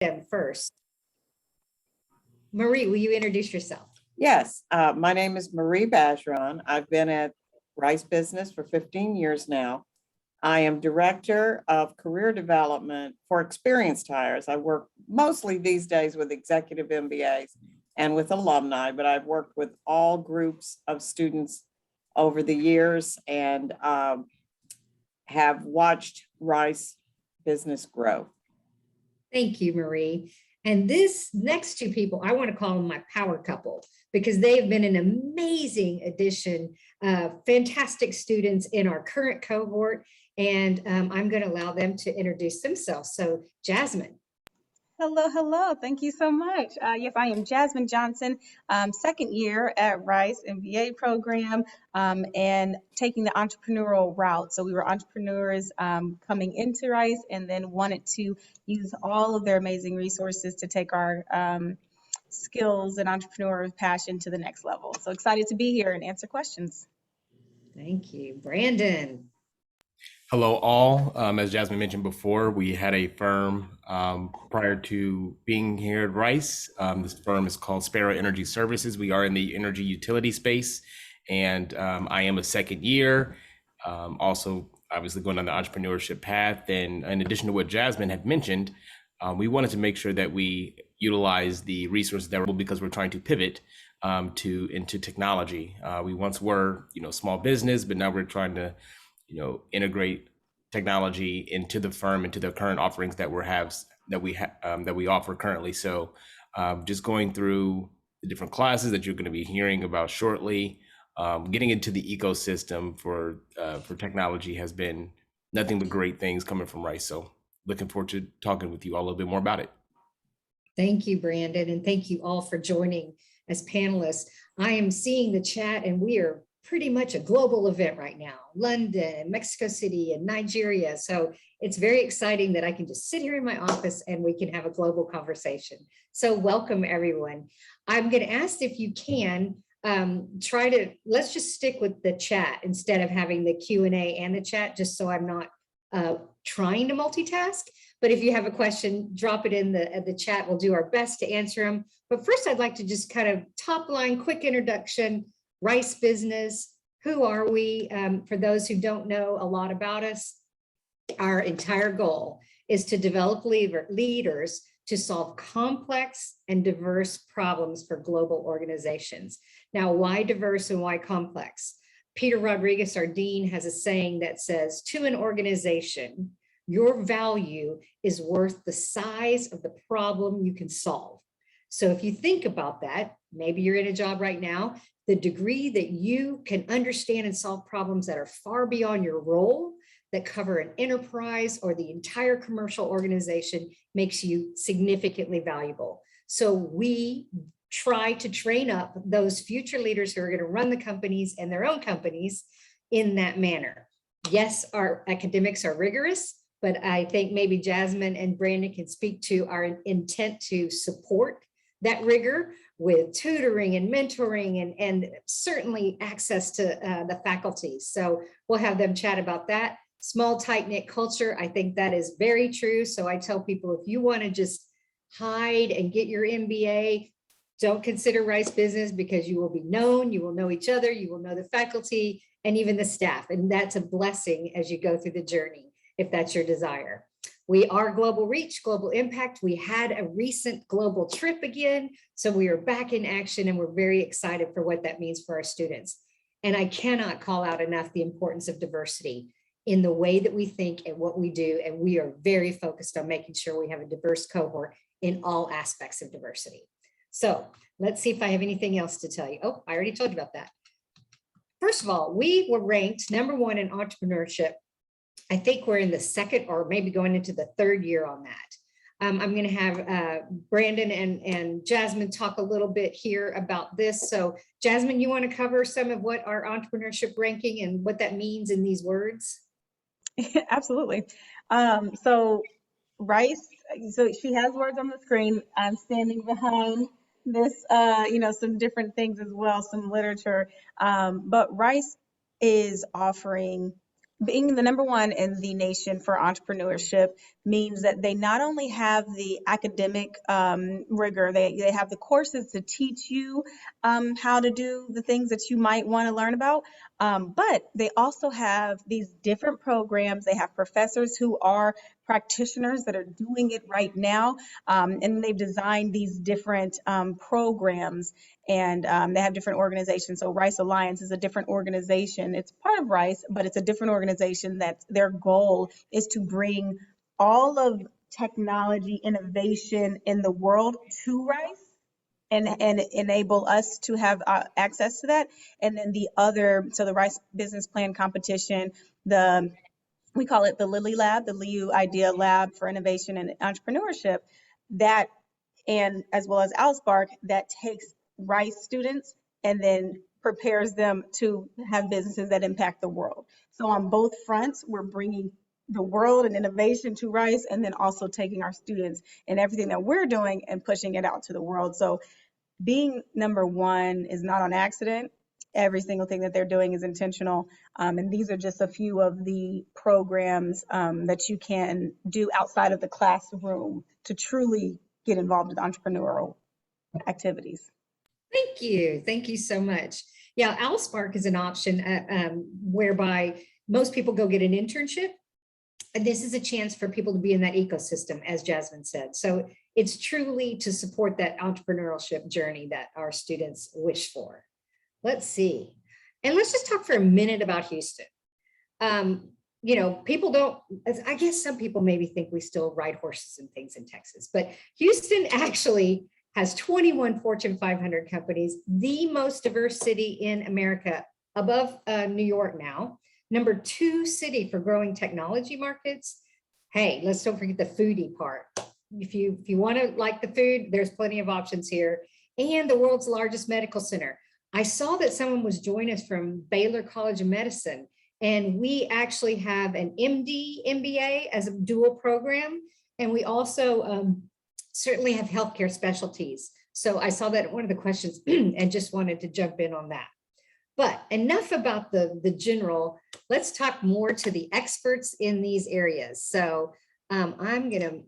them first. Marie, will you introduce yourself? Yes, my name is Marie Bergeron. I've been at Rice Business for 15 years now. I am Director of Career Development for experienced hires. I work mostly these days with executive MBAs and with alumni, but I've worked with all groups of students over the years and have watched Rice Business grow. Thank you, Marie. And this next two people, I want to call them my power couple because they've been an amazing addition, fantastic students in our current cohort. And I'm going to allow them to introduce themselves. So Jasmine. Hello, hello. Thank you so much. Yes, I am Jasmine Johnson, second year at Rice MBA program and taking the entrepreneurial route. So we were entrepreneurs coming into Rice and then wanted to use all of their amazing resources to take our skills and entrepreneurial passion to the next level. So excited to be here and answer questions. Thank you. Brandon. Hello, all. As Jasmine mentioned before, we had a firm prior to being here at Rice. This firm is called Sparrow Energy Services. We are in the energy utility space, and I am a second year. Also, obviously going on the entrepreneurship path. And in addition to what Jasmine had mentioned, we wanted to make sure that we utilize the resources that were because we're trying to pivot into technology. We once were, small business, but now we're trying to integrate technology into the firm, into the current offerings that we offer currently. So just going through the different classes that you're going to be hearing about shortly, getting into the ecosystem for technology has been nothing but great things coming from Rice. So looking forward to talking with you all a little bit more about it. Thank you, Brandon, and thank you all for joining as panelists. I am seeing the chat and we are pretty much a global event right now, London, Mexico City, and Nigeria. So it's very exciting that I can just sit here in my office and we can have a global conversation. So welcome everyone. I'm gonna ask if you can let's just stick with the chat instead of having the Q&A and the chat, just so I'm not trying to multitask. But if you have a question, drop it in the chat. We'll do our best to answer them. But first, I'd like to just kind of top line, quick introduction. Rice Business, who are we? For those who don't know a lot about us, our entire goal is to develop leaders to solve complex and diverse problems for global organizations. Now, why diverse and why complex? Peter Rodriguez, our dean, has a saying that says, to an organization, your value is worth the size of the problem you can solve. So if you think about that, maybe you're in a job right now, the degree that you can understand and solve problems that are far beyond your role, that cover an enterprise or the entire commercial organization, makes you significantly valuable. So we try to train up those future leaders who are going to run the companies and their own companies in that manner. Yes, our academics are rigorous, but I think maybe Jasmine and Brandon can speak to our intent to support that rigor with tutoring and mentoring and certainly access to the faculty. So we'll have them chat about that. Small, tight-knit culture, I think that is very true. So I tell people, if you want to just hide and get your MBA, don't consider Rice Business, because you will be known, you will know each other, you will know the faculty and even the staff. And that's a blessing as you go through the journey, if that's your desire. We are global reach, global impact. We had a recent global trip again, so we are back in action and we're very excited for what that means for our students. And I cannot call out enough the importance of diversity in the way that we think and what we do. And we are very focused on making sure we have a diverse cohort in all aspects of diversity. So let's see if I have anything else to tell you. Oh, I already told you about that. First of all, we were ranked #1 in entrepreneurship. I think we're in the second or maybe going into the third year on that. I'm going to have Brandon and Jasmine talk a little bit here about this. So Jasmine, you want to cover some of what our entrepreneurship ranking and what that means in these words? Absolutely. So Rice, so she has words on the screen. I'm standing behind this, some different things as well, some literature. But Rice is offering being the number one in the nation for entrepreneurship means that they not only have the academic rigor, they have the courses to teach you how to do the things that you might want to learn about, but they also have these different programs. They have professors who are practitioners that are doing it right now, and they've designed these different programs, and they have different organizations. So Rice Alliance is a different organization. It's part of Rice, but it's a different organization that their goal is to bring all of technology innovation in the world to Rice and enable us to have access to that. And then the other, so the Rice Business Plan competition, we call it the Lilly Lab, the Liu Idea Lab for Innovation and Entrepreneurship, that, and as well as Alspark, that takes Rice students and then prepares them to have businesses that impact the world. So on both fronts, we're bringing the world and innovation to Rice, and then also taking our students and everything that we're doing and pushing it out to the world. So being number one is not on accident. Every single thing that they're doing is intentional. And these are just a few of the programs that you can do outside of the classroom to truly get involved with entrepreneurial activities. Thank you. Thank you so much. Yeah, Alspark is an option whereby most people go get an internship. And this is a chance for people to be in that ecosystem, as Jasmine said. So it's truly to support that entrepreneurship journey that our students wish for. Let's see. And let's just talk for a minute about Houston. You know, people don't, I guess some people maybe think we still ride horses and things in Texas, but Houston actually has 21 Fortune 500 companies, the most diverse city in America, above New York now. Number 2 city for growing technology markets. Hey, let's don't forget the foodie part. If you want to like the food, there's plenty of options here. And the world's largest medical center. I saw that someone was joining us from Baylor College of Medicine, and we actually have an MD, MBA as a dual program. And we also certainly have healthcare specialties. So I saw that one of the questions and just wanted to jump in on that. But enough about the general, let's talk more to the experts in these areas. So I'm gonna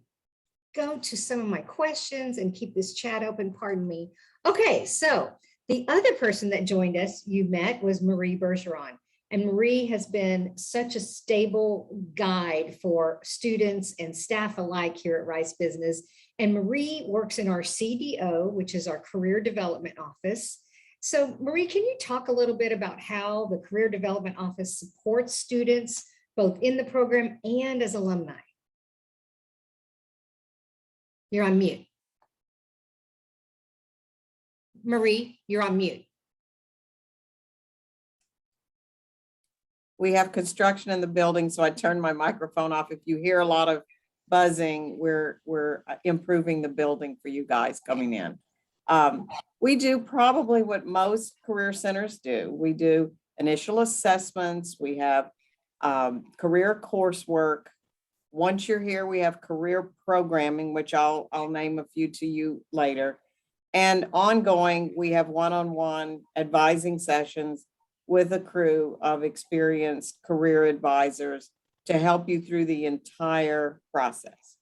go to some of my questions and keep this chat open, pardon me. Okay, so the other person that joined us, you met, was Marie Bergeron. And Marie has been such a stable guide for students and staff alike here at Rice Business. And Marie works in our CDO, which is our Career Development Office. So Marie, can you talk a little bit about how the Career Development Office supports students, both in the program and as alumni? You're on mute. Marie, you're on mute. We have construction in the building, so I turned my microphone off. If you hear a lot of buzzing, we're improving the building for you guys coming in. We do probably what most career centers do. We do initial assessments. We have career coursework. Once you're here, we have career programming, which I'll name a few to you later. And ongoing, we have one-on-one advising sessions with a crew of experienced career advisors to help you through the entire process.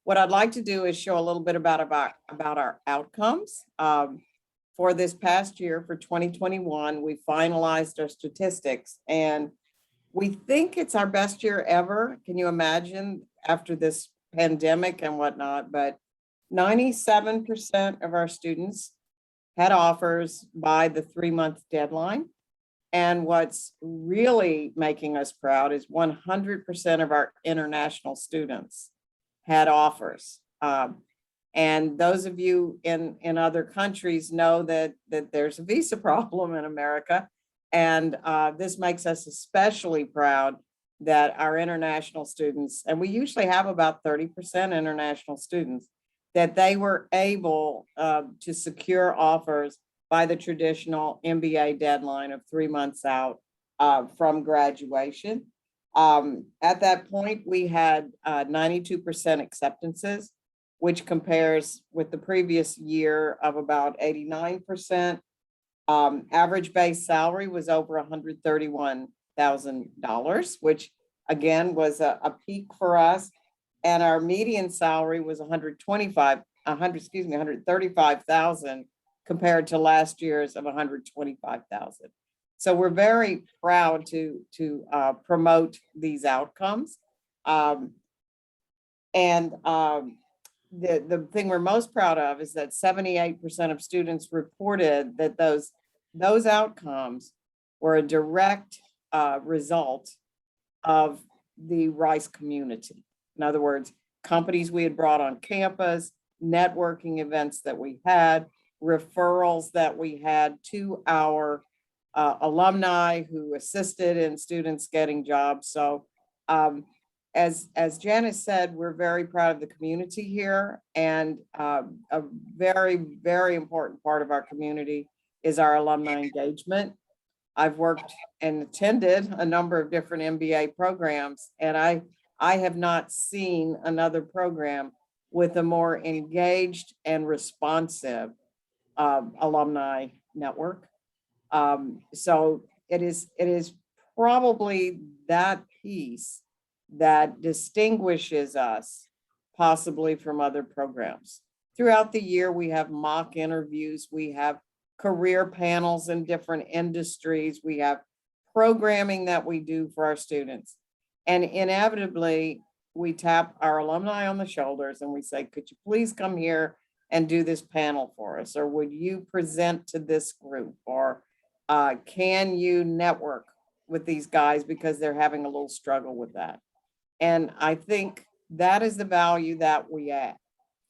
What I'd like to do is show a little bit about our outcomes. For this past year, for 2021, we finalized our statistics, and we think it's our best year ever. Can you imagine, after this pandemic and whatnot? But 97% of our students had offers by the 3-month deadline. And what's really making us proud is 100% of our international students had offers. And those of you in other countries know that there's a visa problem in America. And this makes us especially proud that our international students, and we usually have about 30% international students, that they were able to secure offers by the traditional MBA deadline of 3 months out from graduation. At that point, we had 92% acceptances, which compares with the previous year of about 89%. Average base salary was over $135,000, which again was a peak for us. And our median salary was 135,000 compared to last year's of 125,000. So we're very proud to promote these outcomes. The thing we're most proud of is that 78% of students reported that those outcomes were a direct result of the Rice community. In other words, companies we had brought on campus, networking events that we had, referrals that we had to our alumni who assisted in students getting jobs. So as Janice said, we're very proud of the community here, and a very, very important part of our community is our alumni engagement. I've worked and attended a number of different MBA programs, and I have not seen another program with a more engaged and responsive alumni network. So it is probably that piece that distinguishes us possibly from other programs. Throughout the year, we have mock interviews, we have career panels in different industries, we have programming that we do for our students. And inevitably, we tap our alumni on the shoulders and we say, could you please come here and do this panel for us? Or would you present to this group? Or can you network with these guys because they're having a little struggle with that? And I think that is the value that we add.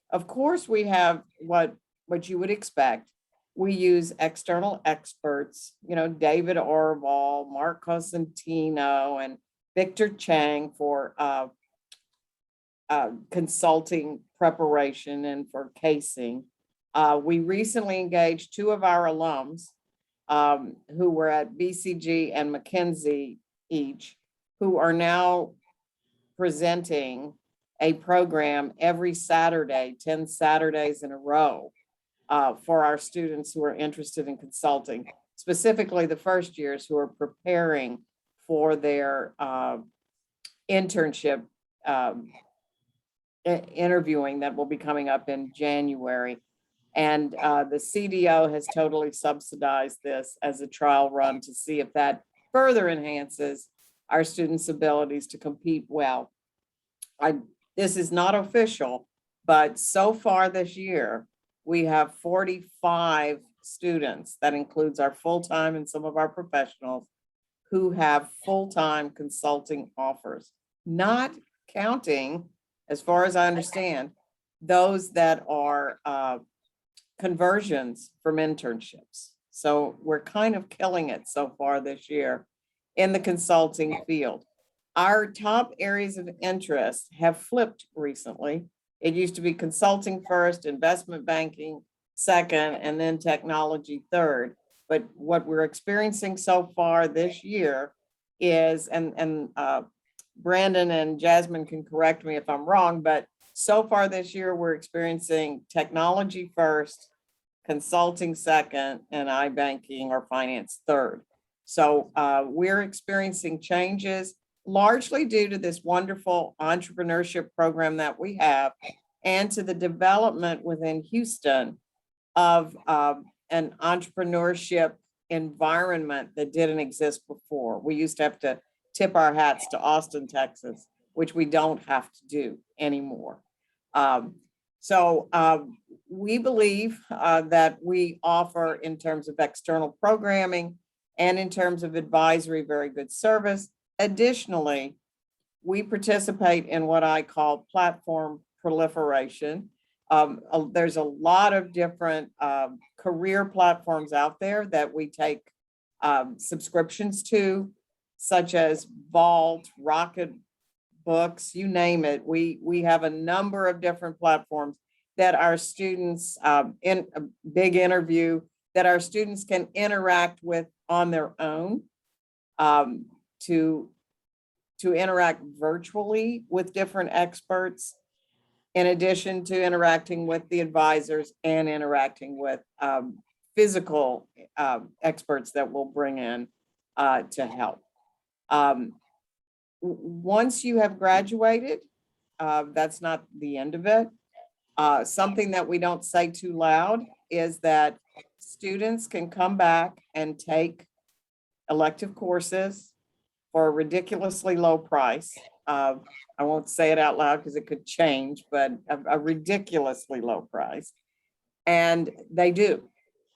Of course, we have what you would expect. We use external experts, David Orval, Mark Cosentino, and Victor Chang for consulting preparation and for casing. We recently engaged two of our alums who were at BCG and McKinsey each, who are now presenting a program every Saturday, 10 Saturdays in a row, for our students who are interested in consulting, specifically the first years who are preparing for their internship interviewing that will be coming up in January. And the CDO has totally subsidized this as a trial run to see if that further enhances our students' abilities to compete well. This is not official, but so far this year, we have 45 students, that includes our full-time and some of our professionals, who have full-time consulting offers, not counting, as far as I understand, those that are conversions from internships. So we're kind of killing it so far this year in the consulting field. Our top areas of interest have flipped recently. It used to be consulting first, investment banking second, and then technology third. But what we're experiencing so far this year is, and Brandon and Jasmine can correct me if I'm wrong, but so far this year, we're experiencing technology first, consulting second, and iBanking or finance third. So we're experiencing changes largely due to this wonderful entrepreneurship program that we have, and to the development within Houston of an entrepreneurship environment that didn't exist before. We used to have to tip our hats to Austin, Texas, which we don't have to do anymore. So we believe that we offer, in terms of external programming and in terms of advisory, very good service. Additionally, we participate in what I call platform proliferation. There's a lot of different career platforms out there that we take subscriptions to, such as Vault, Rocket Books, you name it. We have a number of different platforms that our students, in a big interview, that our students can interact with on their own, to interact virtually with different experts, in addition to interacting with the advisors and interacting with physical experts that we'll bring in to help. Once you have graduated, that's not the end of it. Something that we don't say too loud is that students can come back and take elective courses for a ridiculously low price. I won't say it out loud because it could change, but a ridiculously low price. And they do.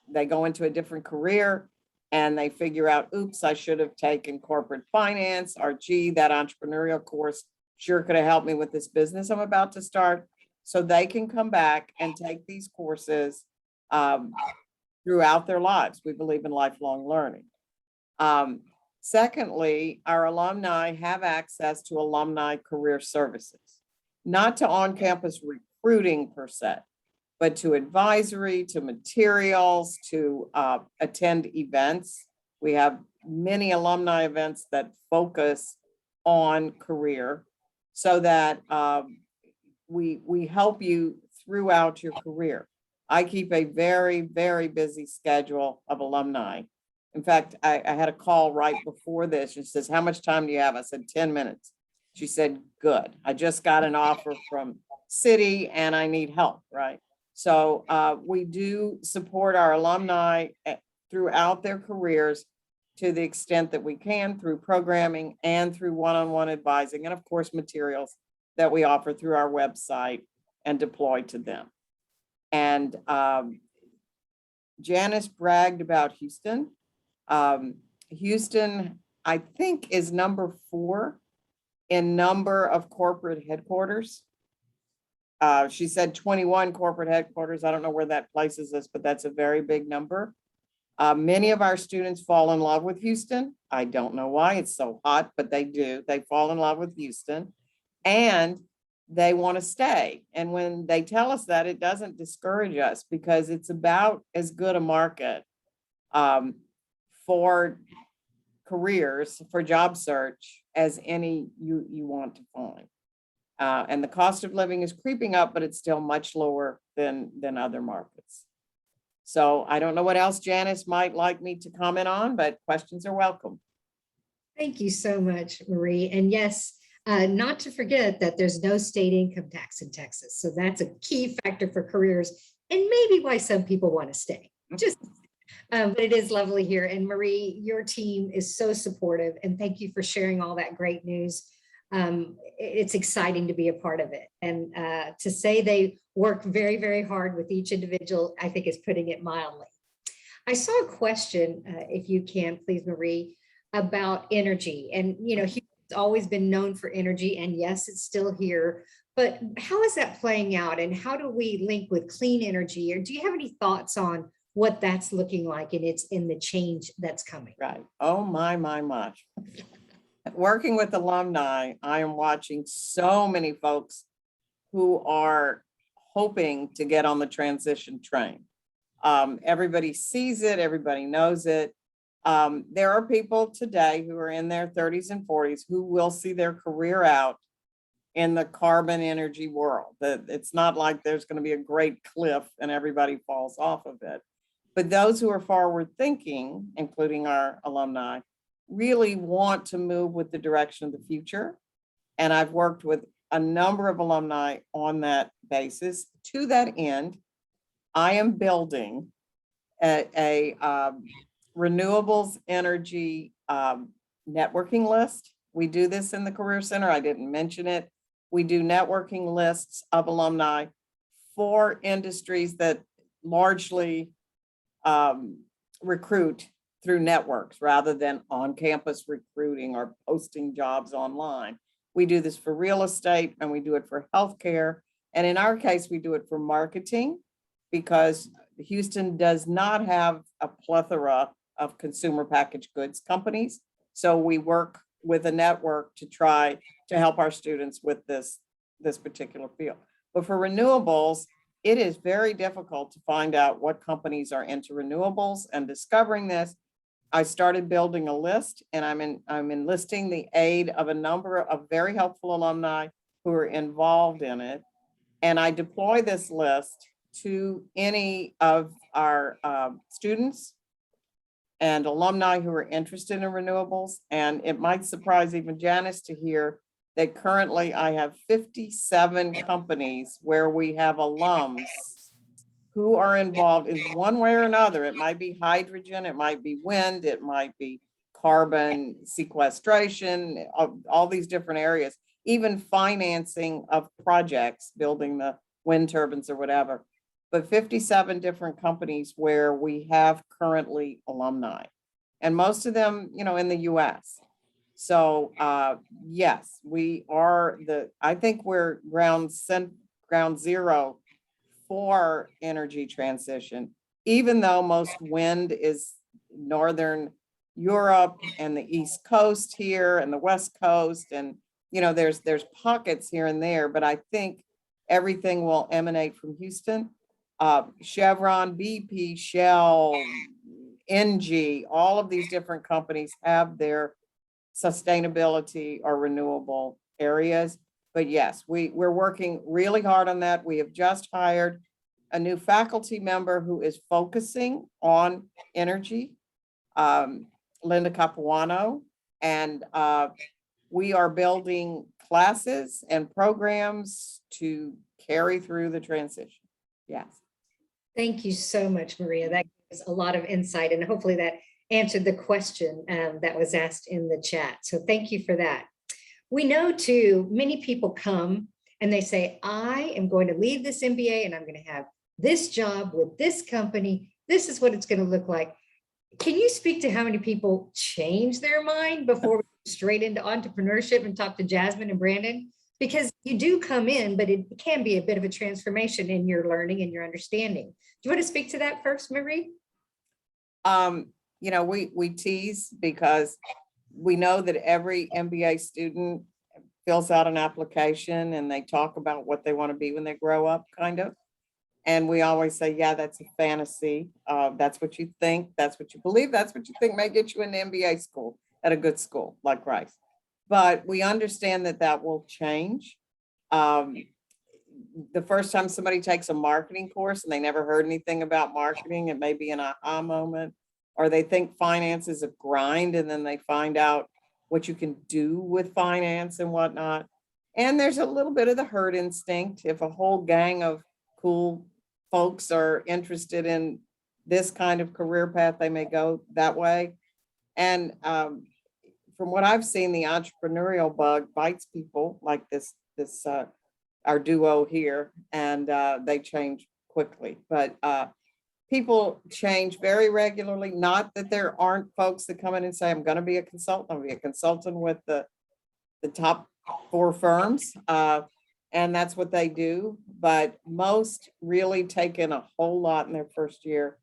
They go into a different career and they figure out, oops, I should have taken corporate finance, or gee, that entrepreneurial course sure could have helped me with this business I'm about to start. So they can come back and take these courses throughout their lives. We believe in lifelong learning. Secondly, our alumni have access to alumni career services, not to on-campus recruiting per se, but to advisory, to materials, to attend events. We have many alumni events that focus on career so that we help you throughout your career. I keep a very, very busy schedule of alumni. In fact, I had a call right before this. She says, how much time do you have? I said, 10 minutes. She said, good. I just got an offer from Citi and I need help, right? So we do support our alumni throughout their careers to the extent that we can, through programming and through one-on-one advising, and of course, materials that we offer through our website and deploy to them. And Janice bragged about Houston. Houston, I think, is number 4 in number of corporate headquarters. She said 21 corporate headquarters. I don't know where that places us, but that's a very big number. Many of our students fall in love with Houston. I don't know why it's so hot, but they do. They fall in love with Houston and they want to stay. And when they tell us that, it doesn't discourage us because it's about as good a market for careers, for job search as any you want to find. And the cost of living is creeping up, but it's still much lower than other markets. So I don't know what else Janice might like me to comment on, but questions are welcome. Thank you so much, Marie. And yes, not to forget that there's no state income tax in Texas. So that's a key factor for careers and maybe why some people want to stay. But it is lovely here. And Marie, your team is so supportive. And thank you for sharing all that great news. It's exciting to be a part of it. And to say they work very, very hard with each individual, I think is putting it mildly. I saw a question, if you can, please, Marie, about energy. And, you know, it's always been known for energy, and yes, it's still here. But how is that playing out? And how do we link with clean energy? Or do you have any thoughts on what that's looking like and it's in the change that's coming? Right. Oh, my. Working with alumni, I am watching so many folks who are hoping to get on the transition train. Everybody sees it, everybody knows it. There are people today who are in their 30s and 40s who will see their career out in the carbon energy world. It's not like there's going to be a great cliff and everybody falls off of it. But those who are forward thinking, including our alumni, really want to move with the direction of the future. And I've worked with a number of alumni on that basis. To that end, I am building a renewables energy networking list. We do this in the Career Center. I didn't mention it. We do networking lists of alumni for industries that largely recruit through networks rather than on-campus recruiting or posting jobs online. We do this for real estate and we do it for healthcare. And in our case, we do it for marketing because Houston does not have a plethora of consumer packaged goods companies. So we work with a network to try to help our students with this particular field. But for renewables, it is very difficult to find out what companies are into renewables, and discovering this, I started building a list, and I'm enlisting the aid of a number of very helpful alumni who are involved in it. And I deploy this list to any of our students and alumni who are interested in renewables. And it might surprise even Janice to hear that currently I have 57 companies where we have alums who are involved in one way or another. It might be hydrogen, it might be wind, it might be carbon sequestration, all these different areas, even financing of projects, building the wind turbines or whatever. But 57 different companies where we have currently alumni, and most of them, in the US. So yes, we are I think we're ground zero for energy transition, even though most wind is Northern Europe and the East Coast here and the West Coast. And, there's pockets here and there, but I think everything will emanate from Houston. Chevron, BP, Shell, NG, all of these different companies have their sustainability or renewable areas. But yes, we're working really hard on that. We have just hired a new faculty member who is focusing on energy, Linda Capuano, and we are building classes and programs to carry through the transition. Yes. Thank you so much, Maria. That gives a lot of insight, and hopefully that answered the question that was asked in the chat. So thank you for that. We know too, many people come and they say, I am going to leave this MBA and I'm going to have this job with this company. This is what it's going to look like. Can you speak to how many people change their mind before we go straight into entrepreneurship and talk to Jasmine and Brandon? Because you do come in, but it can be a bit of a transformation in your learning and your understanding. Do you want to speak to that first, Marie? We tease because we know that every MBA student fills out an application and they talk about what they want to be when they grow up, kind of. And we always say, yeah, that's a fantasy. That's what you think. That's what you believe. That's what you think may get you into MBA school at a good school like Rice. But we understand that that will change. The first time somebody takes a marketing course and they never heard anything about marketing, it may be an aha moment, or they think finance is a grind and then they find out what you can do with finance and whatnot. And there's a little bit of the herd instinct. If a whole gang of cool folks are interested in this kind of career path, they may go that way. And from what I've seen, the entrepreneurial bug bites people like this our duo here, and they change quickly. But people change very regularly. Not that there aren't folks that come in and say, I'm going to be a consultant. I'll be a consultant with the top 4 firms. And that's what they do. But most really take in a whole lot in their first year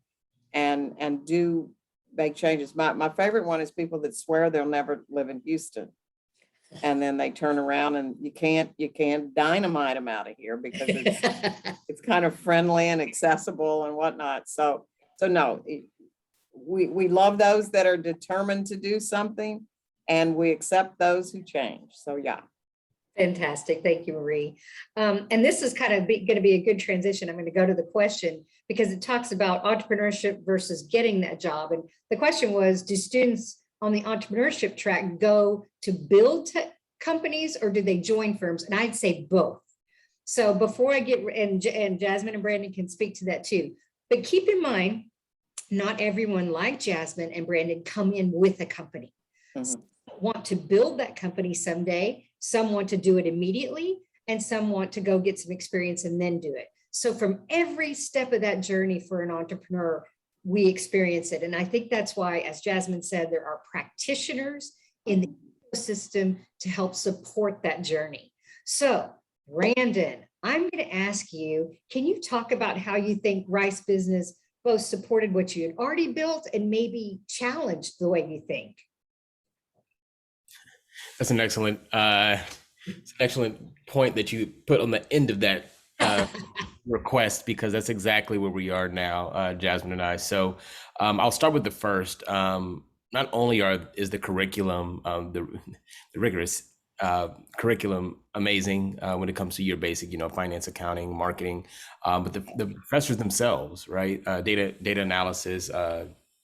and do make changes. My favorite one is people that swear they'll never live in Houston. And then they turn around and you can't dynamite them out of here because it's kind of friendly and accessible and whatnot. So no, we love those that are determined to do something, and we accept those who change. So yeah. Fantastic. Thank you, Marie. And this is kind of going to be a good transition. I'm going to go to the question because it talks about entrepreneurship versus getting that job. And the question was, do students on the entrepreneurship track go to build companies or do they join firms? And I'd say both. So before I get, and Jasmine and Brandon can speak to that too, but keep in mind, not everyone like Jasmine and Brandon come in with a company. Mm-hmm. Some want to build that company someday. Some want to do it immediately, and some want to go get some experience and then do it. So from every step of that journey for an entrepreneur, we experience it. And I think that's why, as Jasmine said, there are practitioners in the ecosystem to help support that journey. So Brandon, I'm going to ask you, can you talk about how you think Rice Business both supported what you had already built and maybe challenged the way you think? That's an excellent point that you put on the end of that request, because that's exactly where we are now, Jasmine and I. So I'll start with the first. Not only is the curriculum, the rigorous curriculum amazing when it comes to your basic, finance, accounting, marketing, but the professors themselves, right? Data analysis,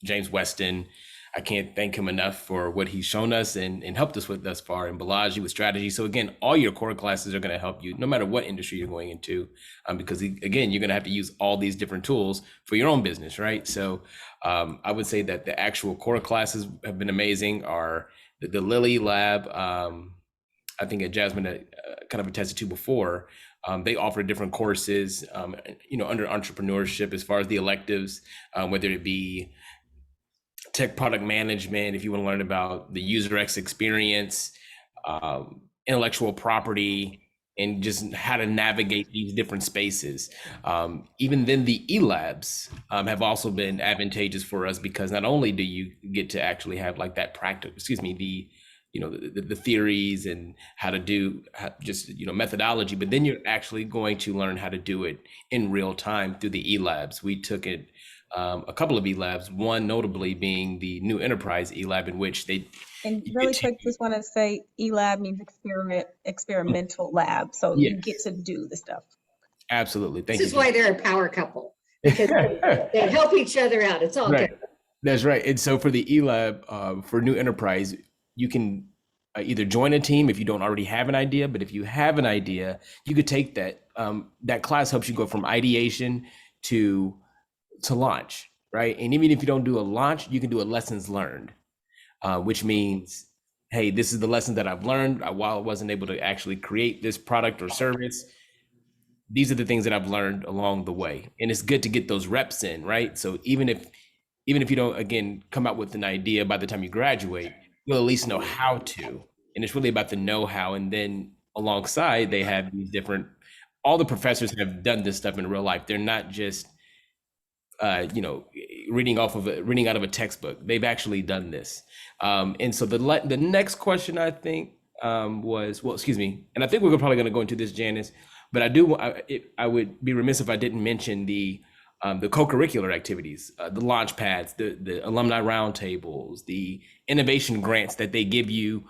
James Weston. I can't thank him enough for what he's shown us and helped us with thus far, and Balaji with strategy. So again, all your core classes are going to help you no matter what industry you're going into, because again, you're going to have to use all these different tools for your own business, right? So I would say that the actual core classes have been amazing. Are the Lilly Lab, I think Jasmine kind of attested to before. They offer different courses, under entrepreneurship as far as the electives, whether it be tech product management, if you want to learn about the user experience, intellectual property, and just how to navigate these different spaces. Even then, the e-labs have also been advantageous for us, because not only do you get to actually have like that the theories and how to do methodology, but then you're actually going to learn how to do it in real time through the e-labs. We took it a couple of e-labs, one notably being the New Enterprise e-lab, in which they And really quick, just want to say e-lab means experimental lab. So you get to do the stuff. Absolutely. Thank you. This is why they're a power couple, because they help each other out. It's all right. good. That's right. And so for the e-lab, for New Enterprise, you can either join a team if you don't already have an idea, but if you have an idea, you could take that. That class helps you go from ideation to launch, right? And even if you don't do a launch, you can do a lessons learned, which means, hey, this is the lesson that I've learned while I wasn't able to actually create this product or service. These are the things that I've learned along the way. And it's good to get those reps in, right? So even if you don't, again, come out with an idea by the time you graduate, you'll at least know how to. And it's really about the know-how. And then alongside, they have these different, all the professors have done this stuff in real life. They're not just reading out of a textbook. They've actually done this. And so the next question, I think, was, well, excuse me, and I think we're probably going to go into this, Janice, but I would be remiss if I didn't mention the co-curricular activities, the launch pads, the alumni roundtables, the innovation grants that they give you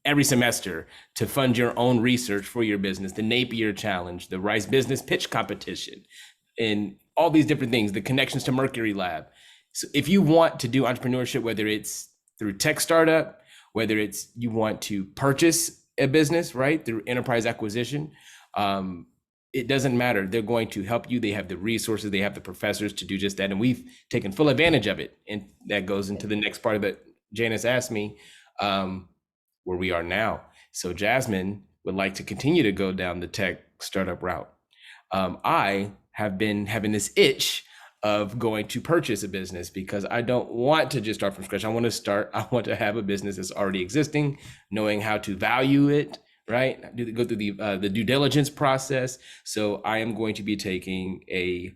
every semester to fund your own research for your business, the Napier Challenge, the Rice Business Pitch Competition, and all these different things, the connections to Mercury Lab. So if you want to do entrepreneurship, whether it's through tech startup, whether it's you want to purchase a business, right, through enterprise acquisition, it doesn't matter. They're going to help you. They have the resources, they have the professors to do just that. And we've taken full advantage of it. And that goes into the next part of it. Janice asked me where we are now. So Jasmine would like to continue to go down the tech startup route. I have been having this itch of going to purchase a business, because I don't want to just start from scratch. I want to have a business that's already existing, knowing how to value it, right? Go through the due diligence process. So I am going to be taking a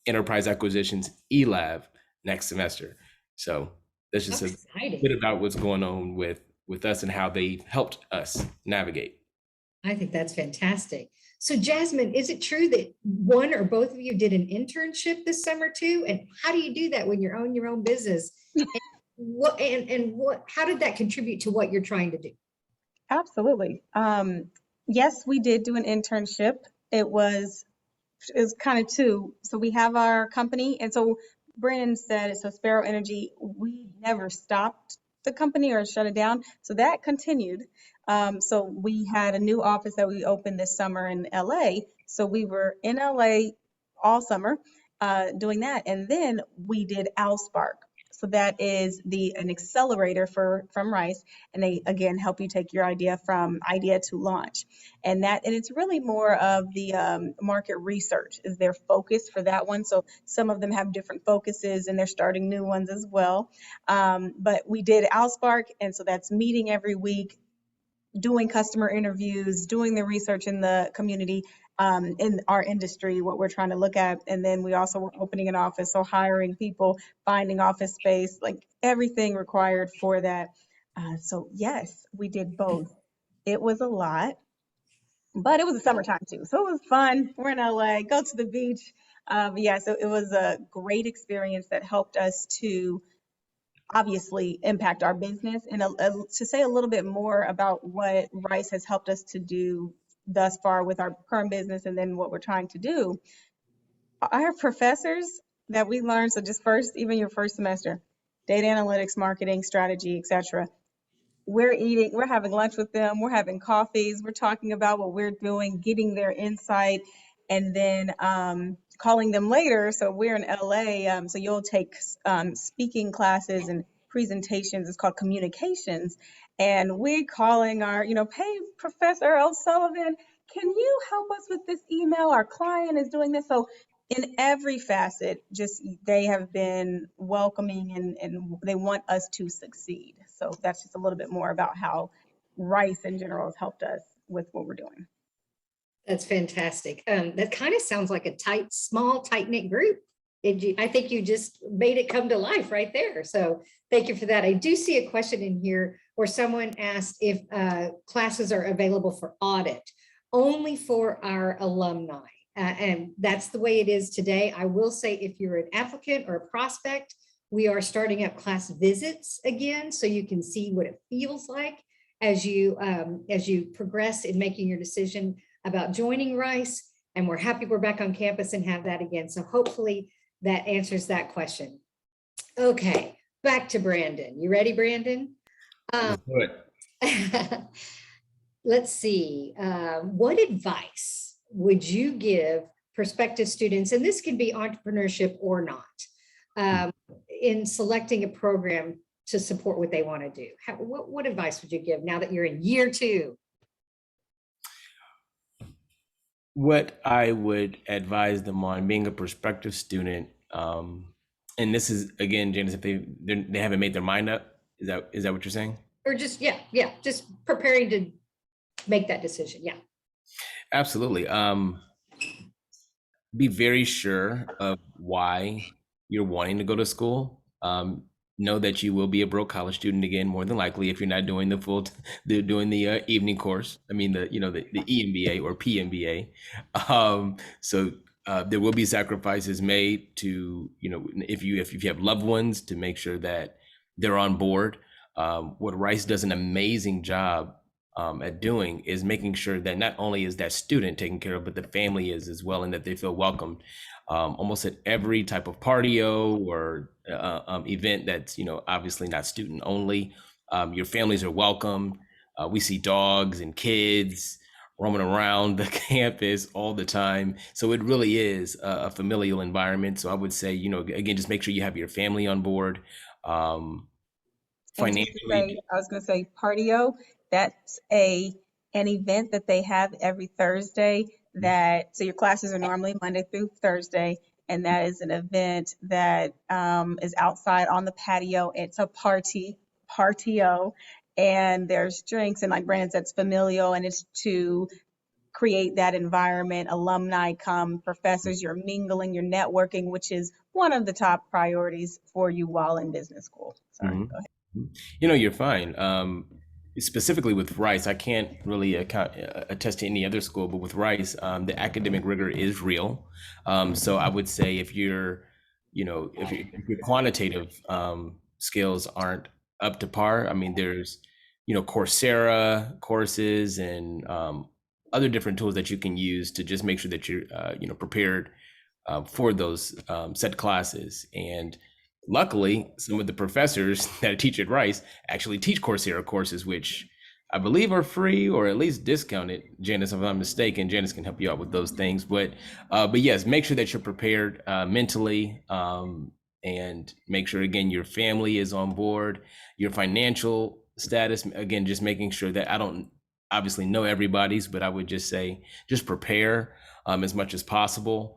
enterprise acquisitions e-lab next semester. So that's just a bit about what's going on with us and how they've helped us navigate. I think that's fantastic. So Jasmine, is it true that one or both of you did an internship this summer too? And how do you do that when you own your own business? And how did that contribute to what you're trying to do? Absolutely. Yes, we did do an internship. It was kind of two. So we have our company. And so Brandon said, so Sparrow Energy, we never stopped the company or shut it down. So that continued. So we had a new office that we opened this summer in LA. So we were in LA all summer doing that. And then we did AlSpark. So that is an accelerator from Rice. And they, again, help you take your idea from idea to launch. And it's really more of the market research is their focus for that one. So some of them have different focuses and they're starting new ones as well. But we did AlSpark. And so that's meeting every week, doing customer interviews, doing the research in the community, in our industry, what we're trying to look at. And then we also were opening an office, so hiring people, finding office space, like everything required for that. So yes, we did both. It was a lot, but it was the summertime too. So it was fun. We're in LA, go to the beach. So it was a great experience that helped us to obviously impact our business. And to say a little bit more about what Rice has helped us to do thus far with our current business and then what we're trying to do, our professors, that we learned. So just first, even your first semester, data analytics, marketing, strategy, etc. We're eating, we're having lunch with them, we're having coffees, we're talking about what we're doing, getting their insight, and then calling them later. So we're in LA, so you'll take speaking classes and presentations. It's called communications. And we're calling our, hey, Professor O'Sullivan, can you help us with this email? Our client is doing this. So in every facet, just they have been welcoming and they want us to succeed. So that's just a little bit more about how Rice in general has helped us with what we're doing. That's fantastic. That kind of sounds like a small, tight-knit group. I think you just made it come to life right there. So thank you for that. I do see a question in here where someone asked if classes are available for audit only for our alumni. And that's the way it is today. I will say if you're an applicant or a prospect, we are starting up class visits again, so you can see what it feels like as you progress in making your decision about joining Rice. And we're happy we're back on campus and have that again. So hopefully that answers that question. Okay, back to Brandon. You ready, Brandon? Let's do it. Let's see. What advice would you give prospective students, and this can be entrepreneurship or not, in selecting a program to support what they want to do? What advice would you give now that you're in year 2? What I would advise them on being a prospective student, and this is again, Janice, if they haven't made their mind up, is that what you're saying? Or just just preparing to make that decision. Yeah. Absolutely. Be very sure of why you're wanting to go to school. Know that you will be a broke college student again, more than likely, if you're not doing the evening course. I mean, the EMBA or PMBA. So there will be sacrifices made to, if you have loved ones, to make sure that they're on board. What Rice does an amazing job at doing is making sure that not only is that student taken care of, but the family is as well, and that they feel welcomed almost at every type of partio or event that's obviously not student only. Your families are welcome. We see dogs and kids roaming around the campus all the time, so it really is a familial environment. So I would say, again, just make sure you have your family on board. Financially, I was going to say partio. That's an event that they have every Thursday. So your classes are normally Monday through Thursday, and that is an event that is outside on the patio. It's a partio, and there's drinks, and like Brandon said, it's familial, and it's to create that environment. Alumni come, professors, you're mingling, you're networking, which is one of the top priorities for you while in business school. Sorry, go ahead. You're fine. Specifically with Rice, I can't really attest to any other school, but with Rice, the academic rigor is real. So I would say if your quantitative skills aren't up to par, I mean, there's Coursera courses and other different tools that you can use to just make sure that you're prepared for those set classes. And luckily, some of the professors that teach at Rice actually teach Coursera courses, which I believe are free or at least discounted. Janice, if I'm not mistaken, Janice can help you out with those things. But yes, make sure that you're prepared mentally, and make sure, again, your family is on board, your financial status. Again, just making sure that I don't obviously know everybody's, but I would just say just prepare as much as possible.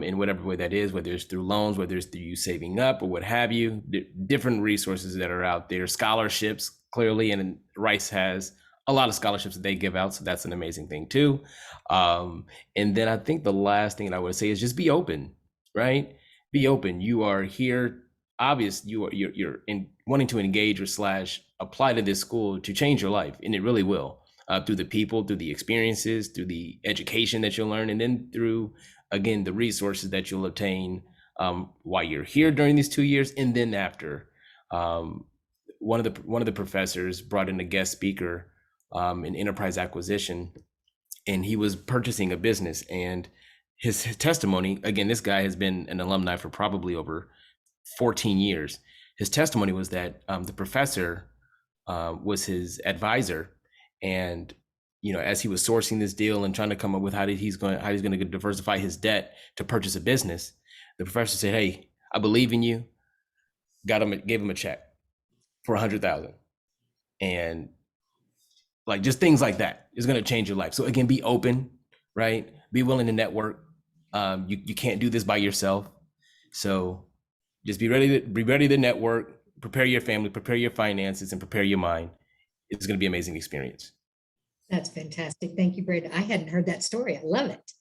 In whatever way that is, whether it's through loans, whether it's through you saving up or what have you, different resources that are out there, scholarships, clearly, and Rice has a lot of scholarships that they give out, so that's an amazing thing too. And then I think the last thing that I would say is just be open, right? Be open. You are here, you're wanting to engage or slash apply to this school to change your life, and it really will, through the people, through the experiences, through the education that you'll learn, and then through, again, the resources that you'll obtain while you're here during these 2 years, and then after. One of the professors brought in a guest speaker in enterprise acquisition, and he was purchasing a business, and his testimony, again, this guy has been an alumni for probably over 14 years. His testimony was that the professor was his advisor, and as he was sourcing this deal and trying to come up with how he's going to diversify his debt to purchase a business, the professor said, "Hey, I believe in you." Gave him a check for $100,000, and like just things like that is going to change your life. So again, be open, right? Be willing to network. You can't do this by yourself, so just be ready to network. Prepare your family, prepare your finances, and prepare your mind. It's going to be an amazing experience. That's fantastic. Thank you, Brandon. I hadn't heard that story. I love it.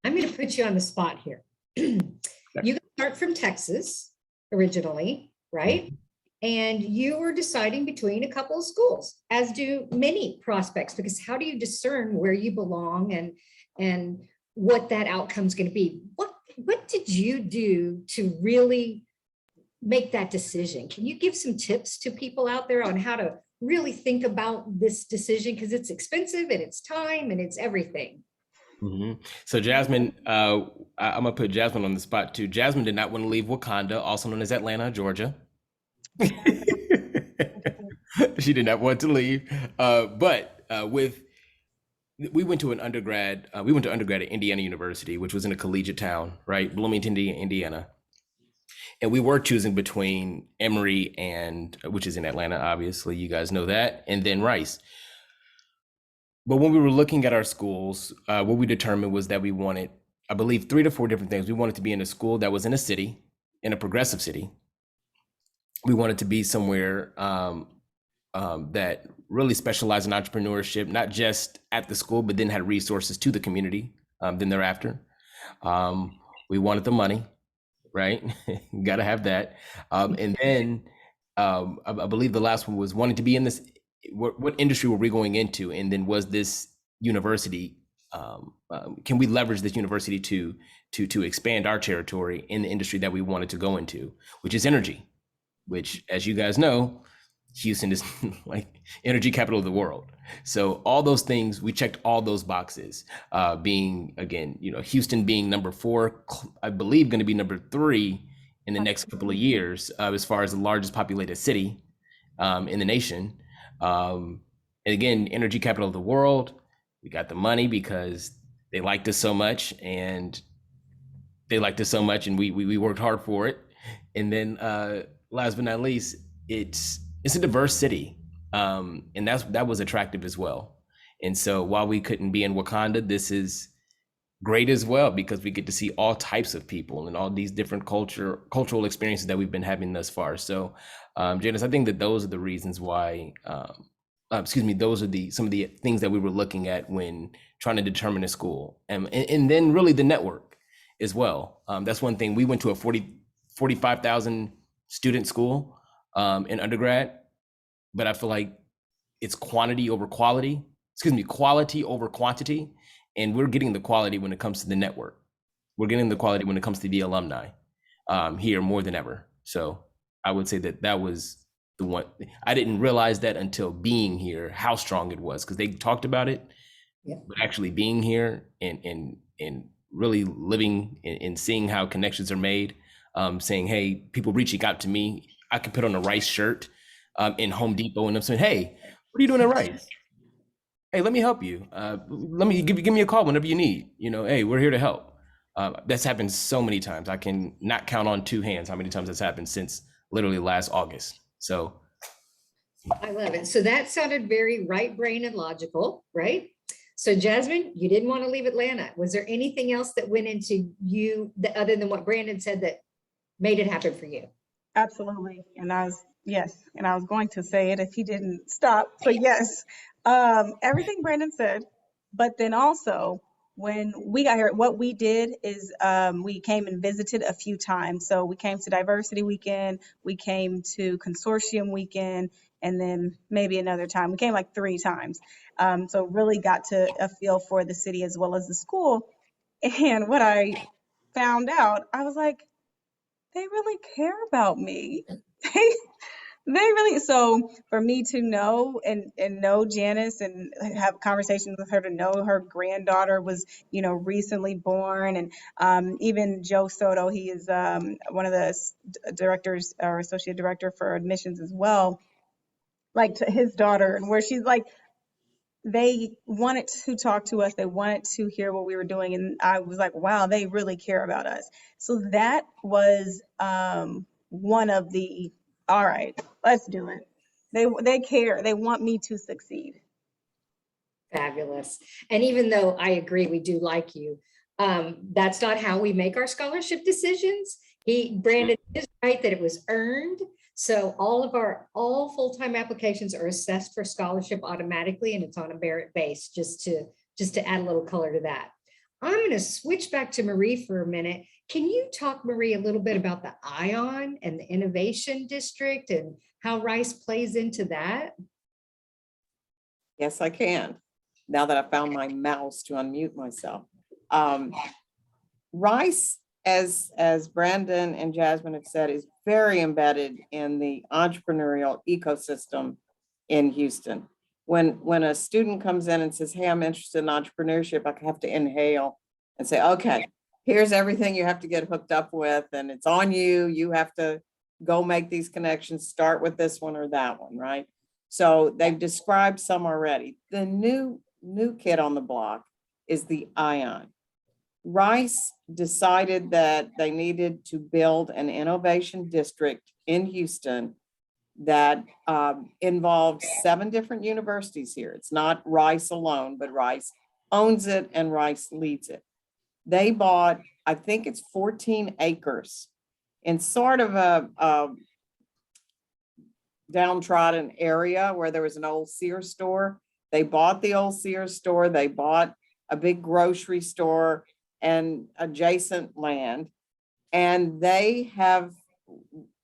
I'm going to put you on the spot here. You start from Texas originally, right? And you were deciding between a couple of schools, as do many prospects, because how do you discern where you belong and what that outcome is going to be? What did you do to really make that decision? Can you give some tips to people out there on how to really think about this decision? Because it's expensive and it's time and it's everything. Mm-hmm. So Jasmine, I'm gonna put Jasmine on the spot too. Jasmine did not want to leave Wakanda, also known as Atlanta, Georgia. She did not want to leave, but we went to undergrad at Indiana University, which was in a collegiate town, right, Bloomington, Indiana. And we were choosing between Emory which is in Atlanta, obviously, you guys know that, and then Rice. But when we were looking at our schools, what we determined was that we wanted, I believe, 3 to 4 different things. We wanted to be in a school that was in a city, in a progressive city. We wanted to be somewhere that really specialized in entrepreneurship, not just at the school, but then had resources to the community then thereafter. We wanted the money, right? Got to have that. And then I believe the last one was wanting to be in this, what industry were we going into? And then was this university, can we leverage this university to expand our territory in the industry that we wanted to go into, which is energy, which, as you guys know, Houston is like energy capital of the world. So all those things, we checked all those boxes, being, again, Houston being number 4, I believe going to be number 3 in the next couple of years, as far as the largest populated city in the nation. And again, energy capital of the world. We got the money because they liked us so much, and we worked hard for it. And then last but not least, it's a diverse city, and that was attractive as well. And so while we couldn't be in Wakanda, this is great as well, because we get to see all types of people and all these different cultural experiences that we've been having thus far. So Janice, I think that those are the reasons why, those are some of the things that we were looking at when trying to determine a school, and then really the network as well. That's one thing. We went to a 45,000 student school in undergrad, but I feel like it's quality over quantity, and we're getting the quality when it comes to the network. We're getting the quality when it comes to the alumni here more than ever. So I would say that was the one. I didn't realize that until being here, how strong it was, because they talked about it, but actually being here and really living and seeing how connections are made, saying, hey, people reaching out to me. I could put on a Rice shirt in Home Depot, and I'm saying, hey, what are you doing at Rice? Hey, let me help you. Let me give me a call whenever you need. Hey, we're here to help. That's happened so many times. I can not count on 2 hands how many times that's happened since literally last August. So I love it. So that sounded very right brain and logical, right? So Jasmine, you didn't want to leave Atlanta. Was there anything else that went into you other than what Brandon said that made it happen for you? Absolutely. And I was going to say it if he didn't stop. So yes, everything Brandon said, but then also when we got here, what we did is we came and visited a few times. So we came to Diversity Weekend, we came to Consortium Weekend, and then maybe another time. We came like 3 times. So really got to a feel for the city as well as the school. And what I found out, I was like, they really care about me. So for me to know and know Janice and have conversations with her, to know her granddaughter was, recently born, and even Joe Soto, he is one of the directors or associate director for admissions as well, like to his daughter, and where she's like, they wanted to talk to us. They wanted to hear what we were doing. And I was like, wow, they really care about us. So that was one of the, all right, let's do it. They care. They want me to succeed. Fabulous. And even though I agree, we do like you, that's not how we make our scholarship decisions. Brandon is right that it was earned. So all full-time applications are assessed for scholarship automatically, and it's on a merit base, just to add a little color to that. I'm going to switch back to Marie for a minute. Can you talk, Marie, a little bit about the ION and the Innovation District and how Rice plays into that? Yes, I can. Now that I found my mouse to unmute myself. Rice, as Brandon and Jasmine have said, is very embedded in the entrepreneurial ecosystem in Houston. When a student comes in and says, hey, I'm interested in entrepreneurship, I have to inhale and say, okay, here's everything you have to get hooked up with, and it's on you. You have to go make these connections, start with this one or that one, right? So they've described some already. The new kid on the block is the ION. Rice decided that they needed to build an innovation district in Houston that involved 7 different universities here. It's not Rice alone, but Rice owns it and Rice leads it. They bought, I think it's 14 acres in sort of a downtrodden area where there was an old Sears store. They bought the old Sears store. They bought a big grocery store and adjacent land, and they have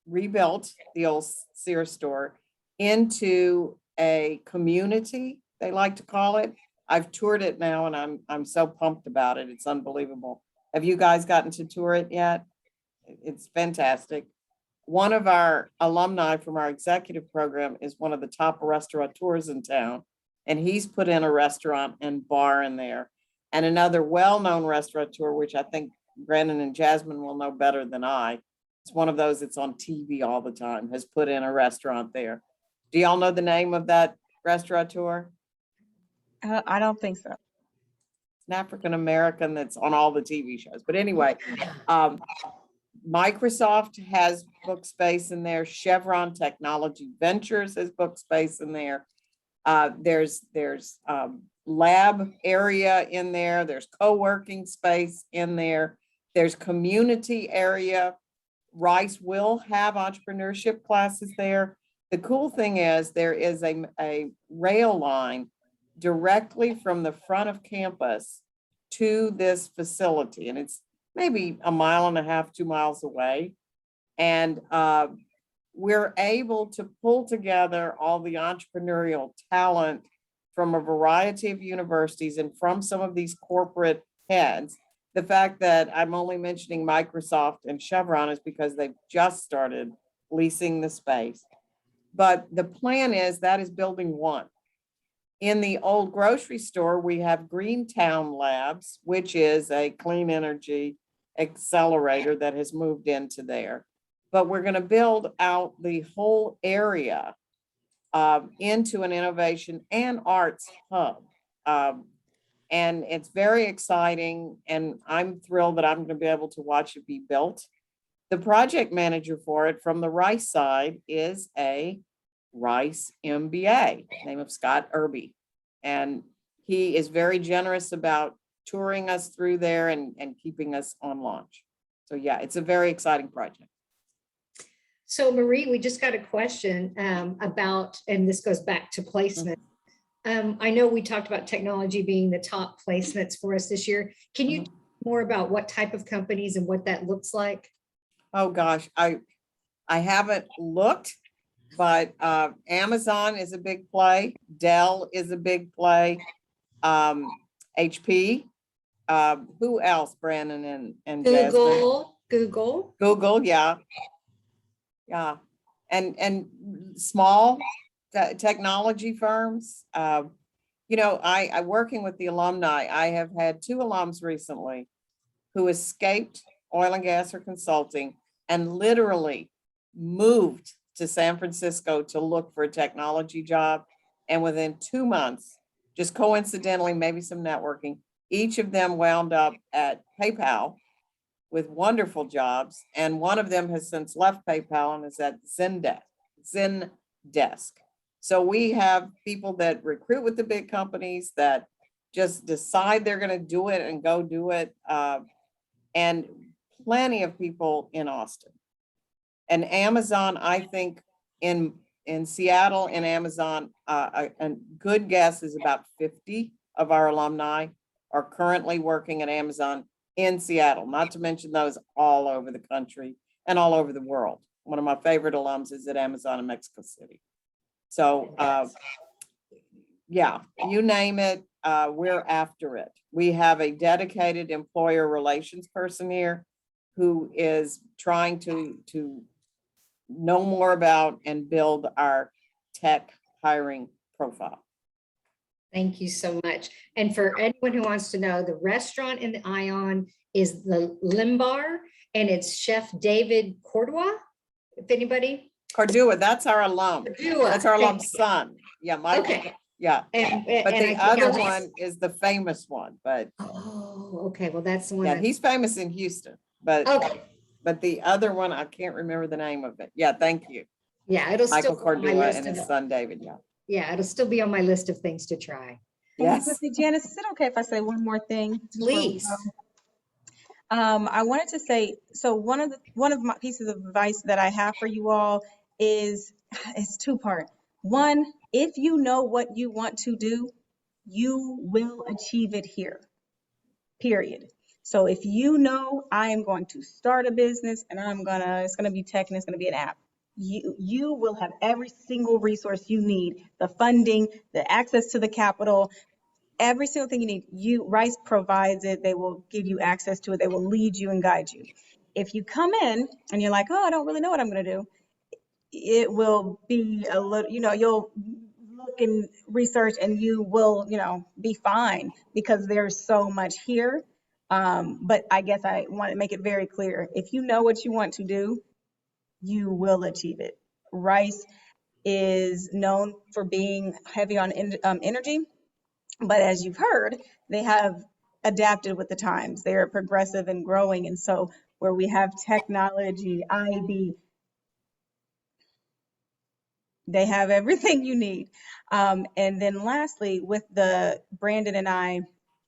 rebuilt the old Sears store into a community, they like to call it. I've toured it now, and I'm so pumped about it. It's unbelievable. Have you guys gotten to tour it yet? It's fantastic. One of our alumni from our executive program is one of the top restaurateurs in town, and he's put in a restaurant and bar in there. And another well-known restaurateur, which I think Brandon and Jasmine will know better than I, it's one of those that's on TV all the time, has put in a restaurant there. Do y'all know the name of that restaurateur? I don't think so. An African-American that's on all the TV shows. But anyway, Microsoft has book space in there. Chevron Technology Ventures has book space in there. There's lab area in there. There's co-working space in there. There's community area. Rice will have entrepreneurship classes there. The cool thing is there is a rail line directly from the front of campus to this facility. And it's maybe 1.5 miles, 2 miles away. And we're able to pull together all the entrepreneurial talent from a variety of universities and from some of these corporate heads. The fact that I'm only mentioning Microsoft and Chevron is because they've just started leasing the space. But the plan is that is building 1. In the old grocery store, we have Greentown Labs, which is a clean energy accelerator that has moved into there. But we're going to build out the whole area into an innovation and arts hub. And it's very exciting, and I'm thrilled that I'm going to be able to watch it be built. The project manager for it from the Rice side is a Rice MBA, name of Scott Irby. And he is very generous about touring us through there and keeping us on launch. So yeah, it's a very exciting project. So Marie, we just got a question about, and this goes back to placement. I know we talked about technology being the top placements for us this year. Can you talk more about what type of companies and what that looks like? Oh gosh, I haven't looked, but Amazon is a big play. Dell is a big play. HP. Who else, Brandon and Google, Jasmine? Google, yeah. Yeah. and small technology firms. I working with the alumni, I have had 2 alums recently who escaped oil and gas or consulting and literally moved to San Francisco to look for a technology job. And within 2 months, just coincidentally, maybe some networking, each of them wound up at PayPal with wonderful jobs. And one of them has since left PayPal and is at Zendesk. So we have people that recruit with the big companies that just decide they're going to do it and go do it. And plenty of people in Austin. And Amazon, I think in Seattle and Amazon, a good guess is about 50 of our alumni are currently working at Amazon in Seattle, not to mention those all over the country and all over the world. One of my favorite alums is at Amazon in Mexico City. So yeah, you name it, we're after it. We have a dedicated employer relations person here who is trying to know more about and build our tech hiring profile. Thank you so much. And for anyone who wants to know, the restaurant in the Ion is the Limbar, and it's Chef David Cordua. If anybody. Cordua, that's our alum. Cordua. That's our alum's son. Yeah, Mike. Okay. Yeah. But and the other one is the famous one. But oh, okay. Well, that's the one. yeah, he's famous in Houston. But okay. But the other one, I can't remember the name of it. Yeah, thank you. Yeah, it'll Michael still be on my Cordua list and his of, son David. Yeah. Yeah, it'll still be on my list of things to try. Yes. Janice, is it okay if I say one more thing? Please. I wanted to say, so one of my pieces of advice that I have for you all is, it's 2-part. One, if you know what you want to do, you will achieve it here, period. So if you know I am going to start a business and it's gonna be tech and it's gonna be an app, you will have every single resource you need, the funding, the access to the capital, every single thing you need. Rice provides it. They will give you access to it. They will lead you and guide you. If you come in and you're like, oh, I don't really know what I'm gonna do, it will be a little, you'll look and research and you will, be fine because there's so much here. But I guess I want to make it very clear. If you know what you want to do, you will achieve it. Rice is known for being heavy on energy, but as you've heard, they have adapted with the times. They are progressive and growing. And so where we have technology, IB, they have everything you need. And then lastly, with Brandon and I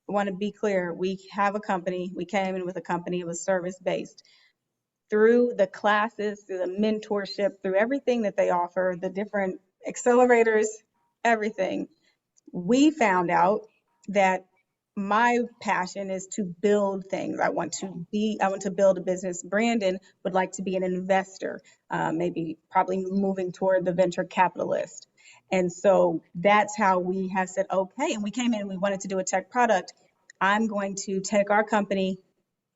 want to be clear, we have a company. We came in with a company. It was service-based. Through the classes, through the mentorship, through everything that they offer, the different accelerators, everything, we found out that my passion is to build things. I want to build a business. Brandon would like to be an investor, probably moving toward the venture capitalist. And so that's how we have said, okay, and we came in and we wanted to do a tech product. I'm going to take our company,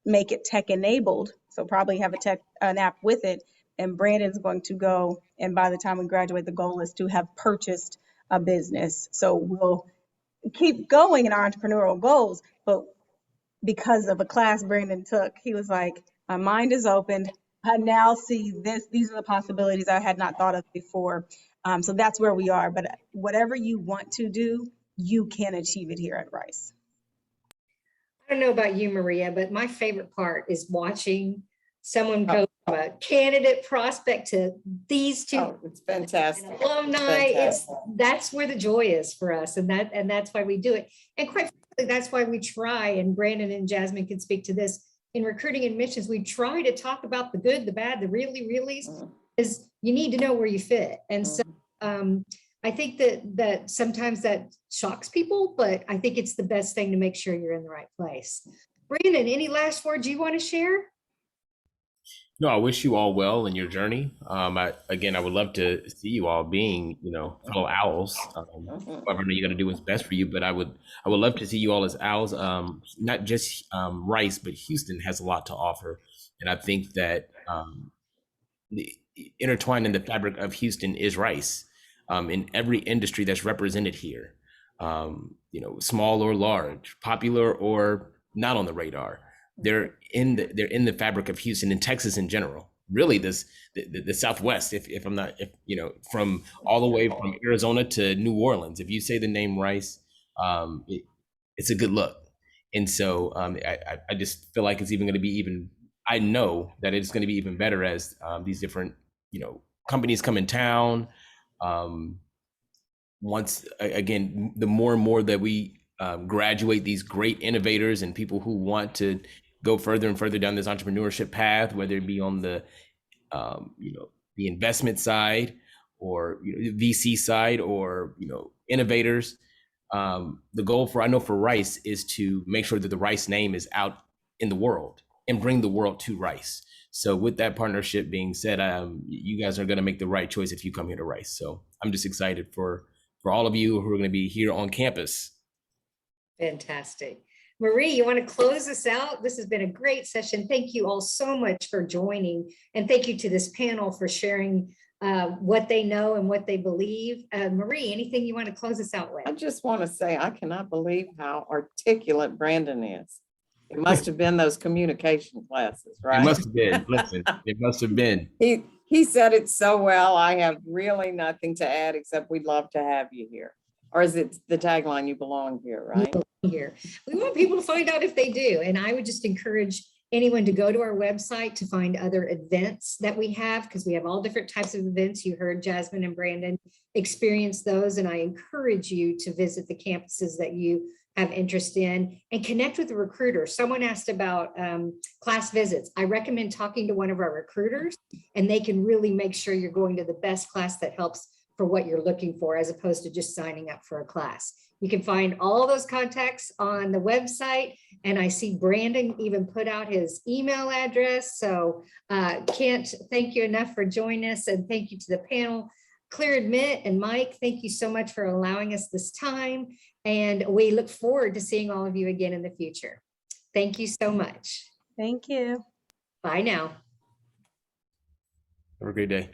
make it tech enabled, so probably have an app with it, and Brandon's going to go, and by the time we graduate, the goal is to have purchased a business. So we'll keep going in our entrepreneurial goals, but because of a class Brandon took, he was like, my mind is opened. I now see these are the possibilities I had not thought of before. So that's where we are. But whatever you want to do, you can achieve it here at Rice. I don't know about you, Maria, but my favorite part is watching someone go from a candidate prospect to these two. Oh, it's fantastic. Alumni, that's where the joy is for us. And that's why we do it. And quite frankly, that's why we try, and Brandon and Jasmine can speak to this, in recruiting admissions, we try to talk about the good, the bad, the reallys, is you need to know where you fit. And so I think that sometimes that shocks people, but I think it's the best thing to make sure you're in the right place. Brandon, any last words you want to share? No, I wish you all well in your journey. I would love to see you all being, fellow owls. Whatever you're going to do what's best for you, but I would love to see you all as owls. Not just Rice, but Houston has a lot to offer, and I think that intertwined in the fabric of Houston is rice. In every industry that's represented here, small or large, popular or not on the radar, they're in the fabric of Houston and Texas in general. Really, the Southwest. If I'm not, from all the way from Arizona to New Orleans, if you say the name rice, it's a good look. And so I just feel like it's even going to be even. I know that it's going to be even better as these different companies come in town. Once again, the more and more that we graduate these great innovators and people who want to go further and further down this entrepreneurship path, whether it be on the the investment side or VC side or innovators, the goal I know for Rice is to make sure that the Rice name is out in the world and bring the world to Rice. So with that partnership being said, you guys are going to make the right choice if you come here to Rice. So I'm just excited for all of you who are going to be here on campus. Fantastic. Marie, you want to close us out? This has been a great session. Thank you all so much for joining. And thank you to this panel for sharing what they know and what they believe. Marie, anything you want to close us out with? I just want to say, I cannot believe how articulate Brandon is. It must have been those communication classes, right? It must have been. Listen, it must have been. He said it so well. I have really nothing to add except we'd love to have you here. Or is it the tagline, you belong here, right? Here. We want people to find out if they do. And I would just encourage anyone to go to our website to find other events that we have, because we have all different types of events. You heard Jasmine and Brandon experience those. And I encourage you to visit the campuses that you have interest in and connect with the recruiter. Someone asked about class visits. I recommend talking to one of our recruiters, and they can really make sure you're going to the best class that helps for what you're looking for, as opposed to just signing up for a class. You can find all those contacts on the website. And I see Brandon even put out his email address. So can't thank you enough for joining us. And thank you to the panel. Clear Admit and Mike, thank you so much for allowing us this time. And we look forward to seeing all of you again in the future. Thank you so much. Thank you. Bye now. Have a great day.